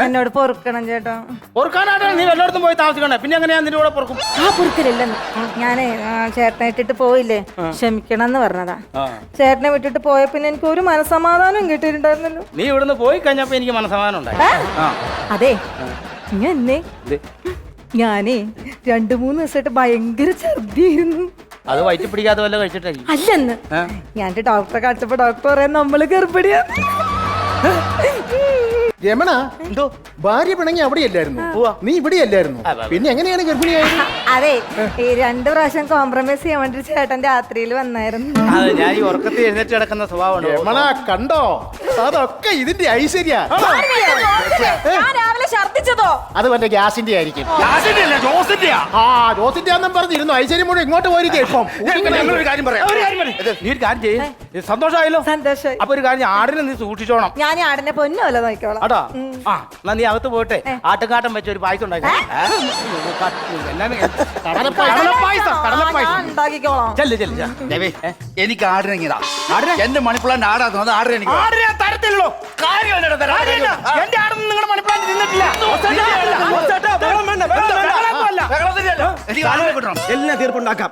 എന്നോട് പൊറുക്കണം ചേട്ടാ. പൊറുക്കാനായിട്ടാണ് നീ എല്ലായിടത്തും പോയി താമസിക്കണേ, പിന്നെ എങ്ങനെയാ നിന്റെ കൂടെ പൊറുക്കും? ആ പൊറുക്കലില്ലെന്ന് ഞാനേ ചേട്ടനെ ഇട്ടിട്ട് പോയില്ലേ, ക്ഷമിക്കണം എന്ന് പറഞ്ഞതാ. ചേട്ടനെ വിട്ടിട്ട് പോയ പിന്നെ എനിക്ക് ഒരു മനസമാധാനം കിട്ടിയിട്ടുണ്ടായിരുന്നല്ലോ. നീ ഇവിടുന്ന് പോയി കഴിഞ്ഞപ്പോ എനിക്ക് മനസ്സമാധാനം ഉണ്ടായി. അതെ എന്നെ ഞാനേ 2-3 ദിവസമായിട്ട് ഭയങ്കര ഛർദിയായിരുന്നു. അത് വയറ്റി പിടിക്കാത്ത വല്ല കഴിച്ചിട്ടേ അല്ലെന്ന് ഞാൻ ഡോക്ടറെ കാണിച്ചപ്പോ ഡോക്ടർ പറയാൻ നമ്മള് ഗർഭിണിയാ. രമണ, എന്തോ ഭാര്യ പിണങ്ങി അവിടെയല്ലായിരുന്നു, നീ ഇവിടെയല്ലായിരുന്നു, പിന്നെ എങ്ങനെയാണ് ഗർഭിണിയായത്? അതെ, ഈ 2 പ്രാവശ്യം കോംപ്രമൈസ് ചെയ്യാൻ വേണ്ടി ചേട്ടൻ രാത്രിയിൽ വന്നായിരുന്നു. അതെ, ഞാൻ ഈ ഉറക്കത്തിൽ എഴുന്നേറ്റ് കിടക്കുന്ന സ്വഭാവം. രമണ കണ്ടോ, അതൊക്കെ ഇതിന്റെ ഐശ്വര്യ. രാവിലെ ഛർദിച്ചതോ? അത് വല്ല ഗ്യാസിന്റെ ആയിരിക്കും. ജോസിന്റെ ആണെന്നും പറഞ്ഞിരുന്നു. ഐശ്വര്യം മുഴുവൻ ഇങ്ങോട്ട് പോയിരിക്കും. ഇപ്പം ഒരു കാര്യം പറയാം, നീ ഒരു കാര്യം ചെയ്യേ. സന്തോഷമായല്ലോ. സന്തോഷമായി. അപ്പൊ ഒരു കാര്യം, ആടിനെ നീ സൂക്ഷിച്ചോണം. ഞാൻ ആടിനെ പൊന്നുമല്ല നോക്കിക്കോളാം. അടാ, എന്നാ നീ അകത്ത് പോട്ടെ ആട്ടുകാട്ടം വെച്ച ഒരു പായസം ഉണ്ടാക്കി. ഉണ്ടാക്കിക്കോളാം. എനിക്ക് ആടിനെങ്കിടാ, എന്റെ മണിപ്പുള്ളാന്റെ ആടാ ആടിനെ എനിക്ക് തരത്തില്ലോ കാര്യം എന്റെ ആടൊന്നും നിങ്ങളുടെ മണിപ്ലാന്റ് തിന്നിട്ടില്ല. എല്ലാം തീർപ്പുണ്ടാക്കാം.